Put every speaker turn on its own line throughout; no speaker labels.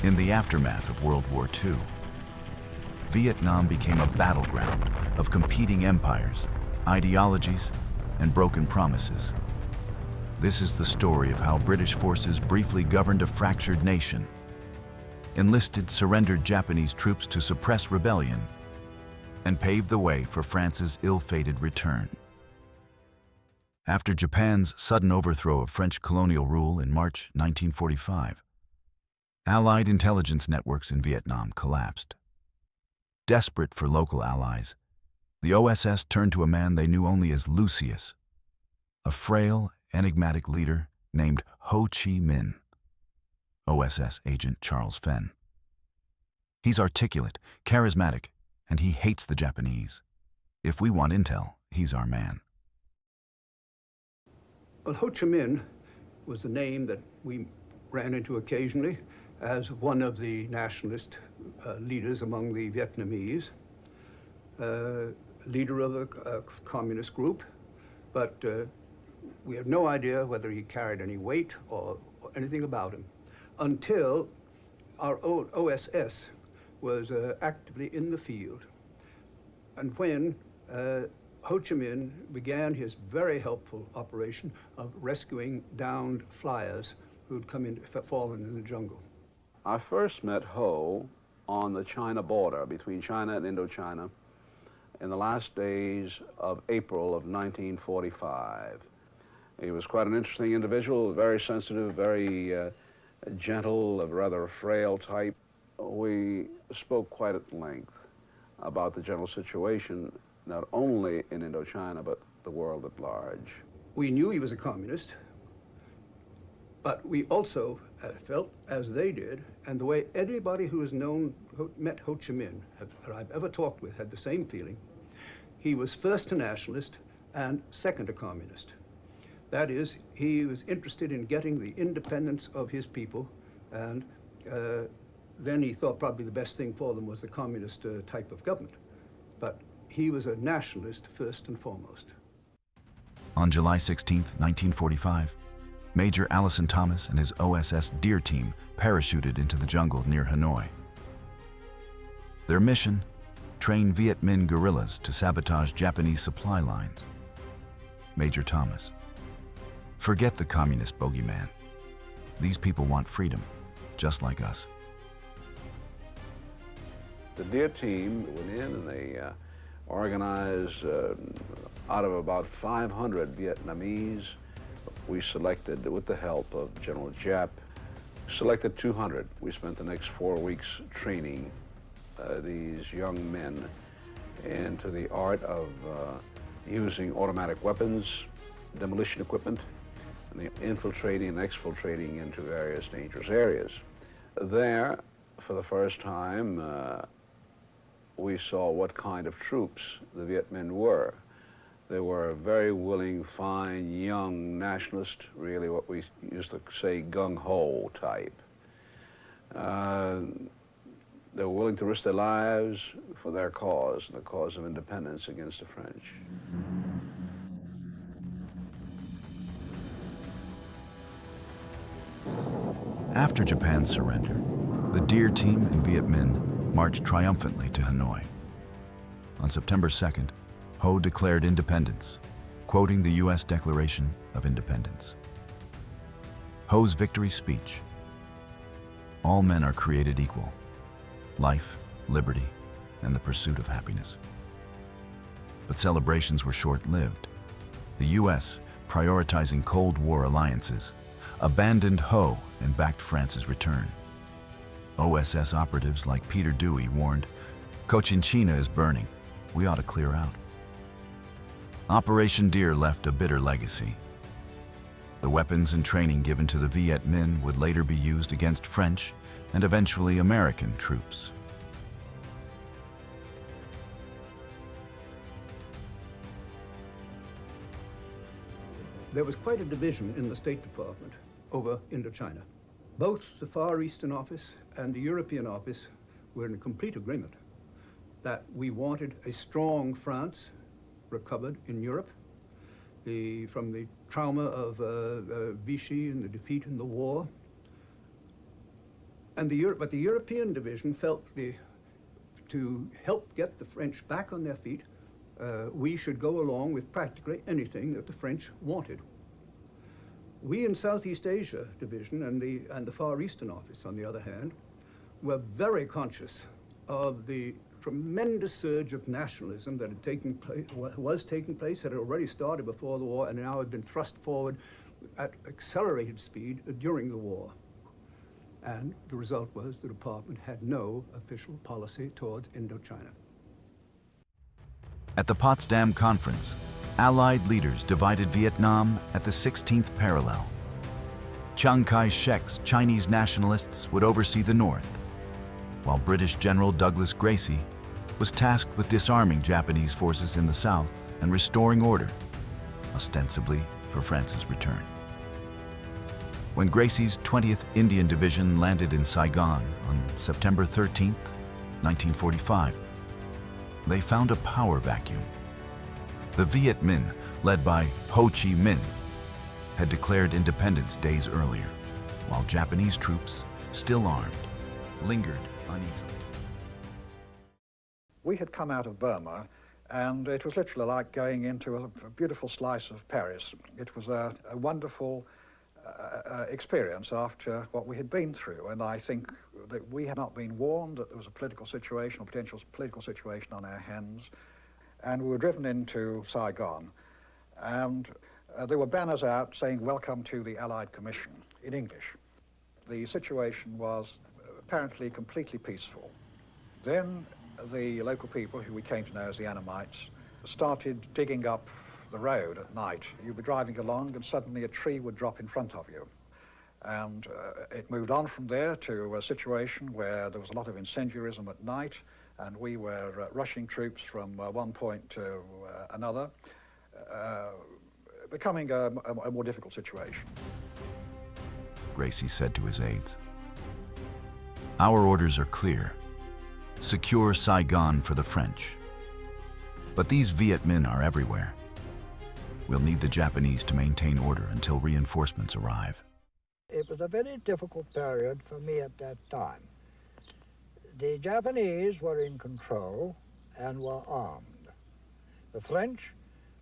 In the aftermath of World War II, Vietnam became a battleground of competing empires, ideologies, and broken promises. This is the story of how British forces briefly governed a fractured nation, enlisted surrendered Japanese troops to suppress rebellion, and paved the way for France's ill-fated return. After Japan's sudden overthrow of French colonial rule in March 1945, Allied intelligence networks in Vietnam collapsed. Desperate for local allies, the OSS turned to a man they knew only as Lucius, a frail, enigmatic leader named Ho Chi Minh, OSS agent Charles Fenn. He's articulate, charismatic, and he hates the Japanese. If we want intel, he's our man.
Well, Ho Chi Minh was the name that we ran into occasionally as one of the nationalist leaders among the Vietnamese, leader of a communist group, but we have no idea whether he carried any weight or anything about him until our OSS was actively in the field. And when Ho Chi Minh began his very helpful operation of rescuing downed flyers who'd fallen in the jungle.
I first met Ho on the China border between China and Indochina in the last days of April of 1945. He was quite an interesting individual, very sensitive, very gentle, a rather frail type. We spoke quite at length about the general situation, not only in Indochina, but the world at large.
We knew he was a communist, but we also felt, as they did, and the way anybody who has met Ho Chi Minh that I've ever talked with had the same feeling, he was first a nationalist and second a communist. That is, he was interested in getting the independence of his people, and then he thought probably the best thing for them was the communist type of government. But he was a nationalist first and foremost.
On July 16, 1945, Major Allison Thomas and his OSS Deer Team parachuted into the jungle near Hanoi. Their mission? Train Viet Minh guerrillas to sabotage Japanese supply lines. Major Thomas: forget the communist bogeyman. These people want freedom, just like us.
The Deer Team went in and they organized out of about 500 Vietnamese. We selected, with the help of General Giap, selected 200. We spent the next 4 weeks training these young men into the art of using automatic weapons, demolition equipment, and the infiltrating and exfiltrating into various dangerous areas. There, for the first time, we saw what kind of troops the Viet Minh were. They were a very willing, fine, young nationalist, really what we used to say gung-ho type. They were willing to risk their lives for their cause, the cause of independence against the French.
After Japan's surrender, the Deer Team and Viet Minh marched triumphantly to Hanoi. On September 2nd, Ho declared independence, quoting the U.S. Declaration of Independence. Ho's victory speech: all men are created equal, life, liberty, and the pursuit of happiness. But celebrations were short-lived. The U.S., prioritizing Cold War alliances, abandoned Ho and backed France's return. OSS operatives like Peter Dewey warned, "Cochinchina is burning. We ought to clear out." Operation Deer left a bitter legacy. The weapons and training given to the Viet Minh would later be used against French and eventually American troops.
There was quite a division in the State Department over Indochina. Both the Far Eastern Office and the European Office were in complete agreement that we wanted a strong France recovered in Europe from the trauma of Vichy and the defeat in the war. But the European division felt to help get the French back on their feet, we should go along with practically anything that the French wanted. We in Southeast Asia Division and the Far Eastern Office, on the other hand, were very conscious of the tremendous surge of nationalism that was taking place, had already started before the war, and now had been thrust forward at accelerated speed during the war. And the result was the department had no official policy towards Indochina.
At the Potsdam Conference, Allied leaders divided Vietnam at the 16th parallel. Chiang Kai-shek's Chinese nationalists would oversee the North, while British General Douglas Gracie was tasked with disarming Japanese forces in the South and restoring order, ostensibly for France's return. When Gracie's 20th Indian Division landed in Saigon on September 13, 1945, they found a power vacuum. The Viet Minh, led by Ho Chi Minh, had declared independence days earlier, while Japanese troops, still armed, lingered uneasily.
We had come out of Burma, and it was literally like going into a beautiful slice of Paris. It was a wonderful experience after what we had been through, and I think that we had not been warned that there was a political situation, or potential political situation on our hands, and we were driven into Saigon, and there were banners out saying, "Welcome to the Allied Commission," in English. The situation was apparently completely peaceful. Then the local people, who we came to know as the Annamites, started digging up the road at night. You'd be driving along and suddenly a tree would drop in front of you. And it moved on from there to a situation where there was a lot of incendiarism at night, and we were rushing troops from one point to another, becoming a more difficult situation.
Gracie said to his aides, "Our orders are clear. Secure Saigon for the French. But these Viet Minh are everywhere. We'll need the Japanese to maintain order until reinforcements arrive."
It was a very difficult period for me at that time. The Japanese were in control and were armed. The French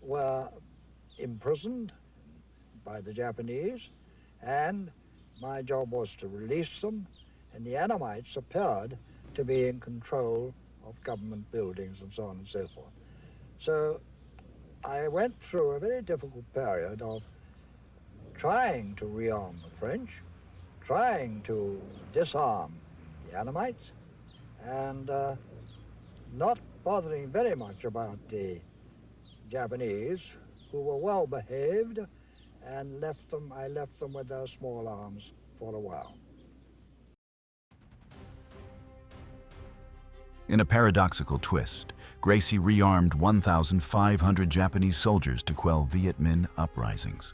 were imprisoned by the Japanese, and my job was to release them, and the Annamites appeared to be in control of government buildings and so on and so forth. So I went through a very difficult period of trying to rearm the French, trying to disarm the Annamites, and not bothering very much about the Japanese, who were well behaved, and I left them with their small arms for a while.
In a paradoxical twist, Gracie rearmed 1,500 Japanese soldiers to quell Viet Minh uprisings.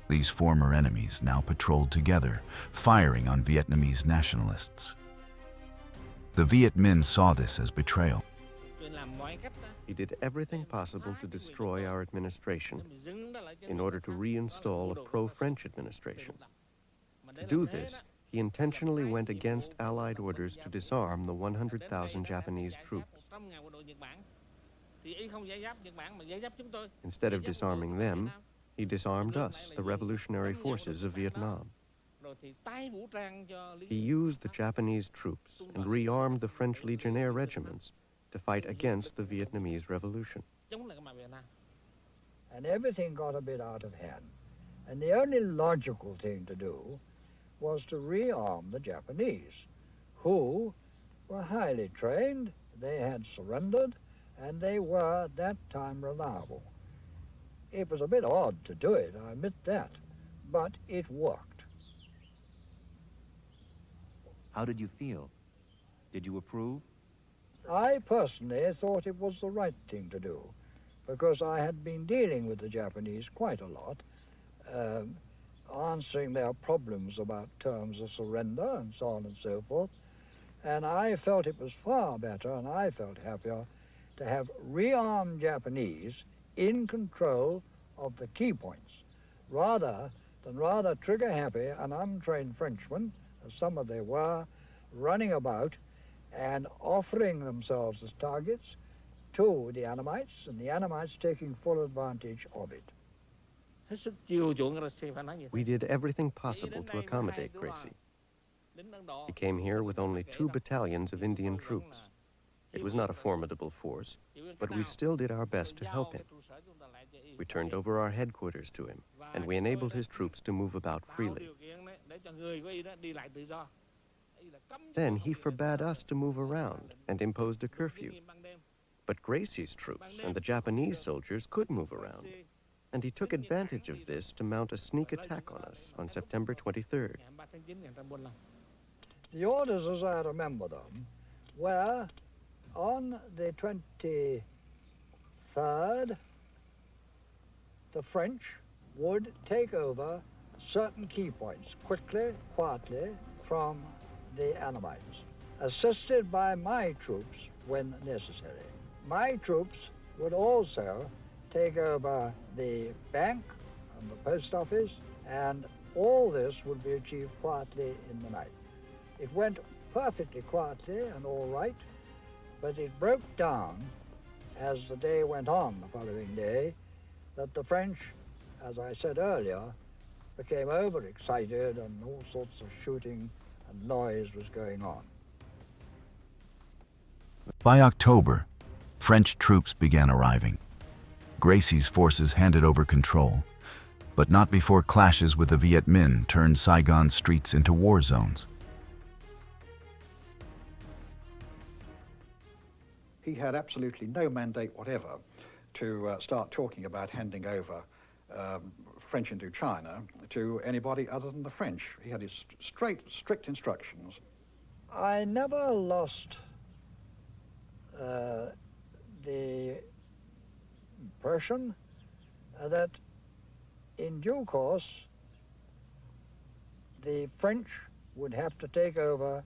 These former enemies now patrolled together, firing on Vietnamese nationalists. The Viet Minh saw this as betrayal.
He did everything possible to destroy our administration in order to reinstall a pro-French administration. To do this, he intentionally went against Allied orders to disarm the 100,000 Japanese troops. Instead of disarming them, he disarmed us, the revolutionary forces of Vietnam. He used the Japanese troops and rearmed the French Legionnaire regiments to fight against the Vietnamese Revolution.
And everything got a bit out of hand. And the only logical thing to do was to rearm the Japanese, who were highly trained, they had surrendered, and they were at that time reliable. It was a bit odd to do it, I admit that, but it worked.
How did you feel? Did you approve?
I personally thought it was the right thing to do, because I had been dealing with the Japanese quite a lot, answering their problems about terms of surrender and so on and so forth, and I felt it was far better, and I felt happier, to have rearmed Japanese in control of the key points, rather than trigger-happy an untrained Frenchman some of them were, running about and offering themselves as targets to the Annamites, and the Annamites taking full advantage of it.
We did everything possible to accommodate Gracie. He came here with only 2 battalions of Indian troops. It was not a formidable force, but we still did our best to help him. We turned over our headquarters to him, and we enabled his troops to move about freely. Then he forbade us to move around and imposed a curfew. But Gracie's troops and the Japanese soldiers could move around, and he took advantage of this to mount a sneak attack on us on September 23rd.
The orders, as I remember them, were on the 23rd, the French would take over certain key points quickly, quietly, from the Annamites, assisted by my troops when necessary. My troops would also take over the bank and the post office, and all this would be achieved quietly in the night. It went perfectly quietly and all right, but it broke down as the day went on the following day, that the French, as I said earlier, became overexcited and all sorts of shooting and noise was going on.
By October, French troops began arriving. Gracie's forces handed over control, but not before clashes with the Viet Minh turned Saigon streets into war zones.
He had absolutely no mandate whatever to start talking about handing over French Indochina to anybody other than the French. He had his strict instructions.
I never lost the impression that in due course the French would have to take over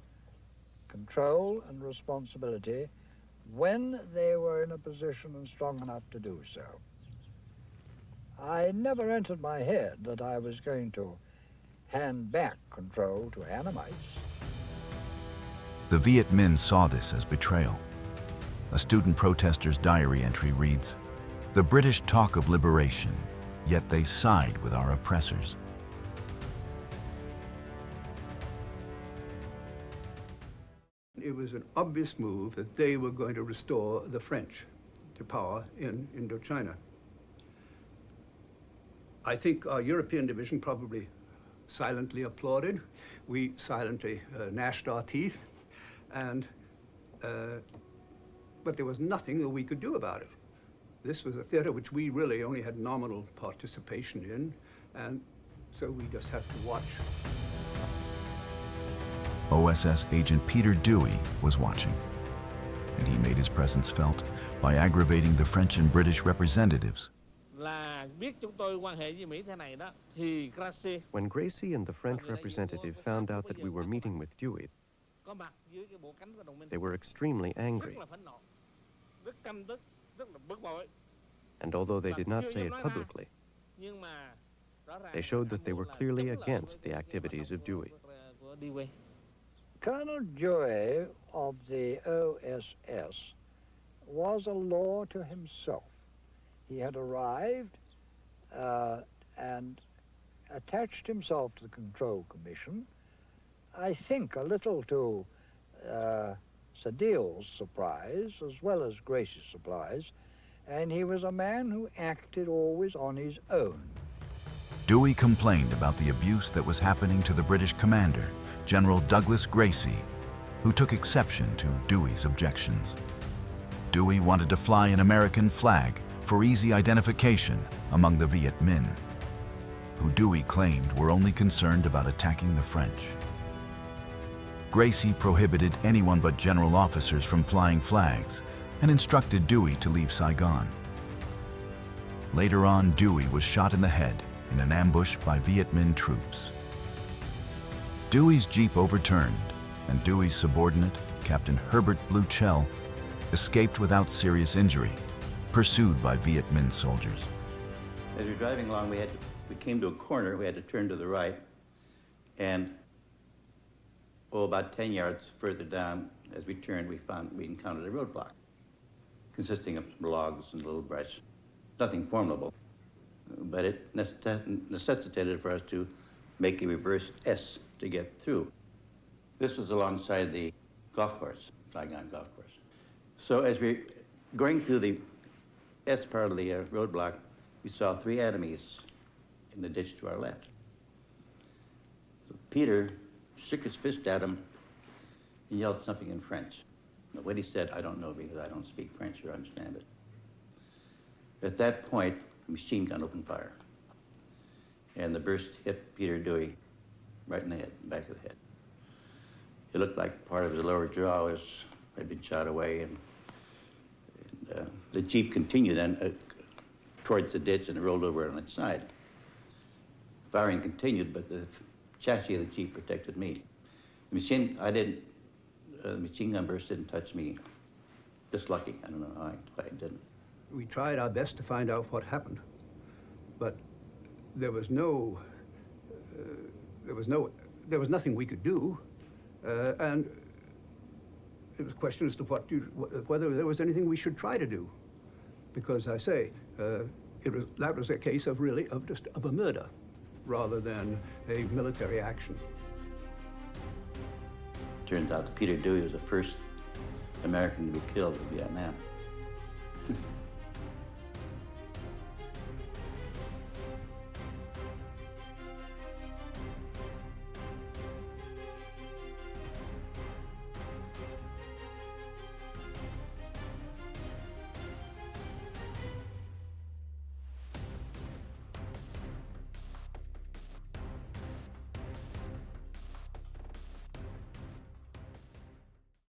control and responsibility when they were in a position and strong enough to do so. I never entered my head that I was going to hand back control to Annamites.
The Viet Minh saw this as betrayal. A student protester's diary entry reads, "The British talk of liberation, yet they side with our oppressors."
It was an obvious move that they were going to restore the French to power in Indochina. I think our European division probably silently applauded. We silently gnashed our teeth, and but there was nothing that we could do about it. This was a theater which we really only had nominal participation in, and so we just had to watch.
OSS agent Peter Dewey was watching, and he made his presence felt by aggravating the French and British representatives.
When Gracie and the French representative found out that we were meeting with Dewey, they were extremely angry. And although they did not say it publicly, they showed that they were clearly against the activities of Dewey.
Colonel Dewey of the OSS was a law to himself. He had arrived and attached himself to the Control Commission, I think a little to Sadil's surprise as well as Gracie's surprise, and he was a man who acted always on his own.
Dewey complained about the abuse that was happening to the British commander, General Douglas Gracie, who took exception to Dewey's objections. Dewey wanted to fly an American flag for easy identification among the Viet Minh, who Dewey claimed were only concerned about attacking the French. Gracie prohibited anyone but general officers from flying flags and instructed Dewey to leave Saigon. Later on, Dewey was shot in the head in an ambush by Viet Minh troops. Dewey's jeep overturned, and Dewey's subordinate, Captain Herbert Bluchell, escaped without serious injury, pursued by Viet Minh soldiers.
As we were driving along, we came to a corner. We had to turn to the right, and Oh, about 10 yards further down, as we turned, we encountered a roadblock consisting of some logs and a little brush. Nothing formidable, but it necessitated for us to make a reverse S to get through. This was alongside the golf course, Saigon golf course. So as we're going through the S part of the roadblock, we saw 3 enemies in the ditch to our left. So Peter shook his fist at him and yelled something in French. Now, what he said, I don't know because I don't speak French or understand it. At that point, a machine gun opened fire. And the burst hit Peter Dewey right in the head, back of the head. It looked like part of his lower jaw had been shot away, and the Jeep continued then towards the ditch and it rolled over on its side. Firing continued, but the chassis of the Jeep protected me. The machine gun burst didn't touch me. Just lucky. I don't know why it didn't.
We tried our best to find out what happened, but there was nothing we could do, and it was a question as to whether there was anything we should try to do, because I say that was a case of a murder rather than a military action.
Turns out that Peter Dewey was the first American to be killed in Vietnam.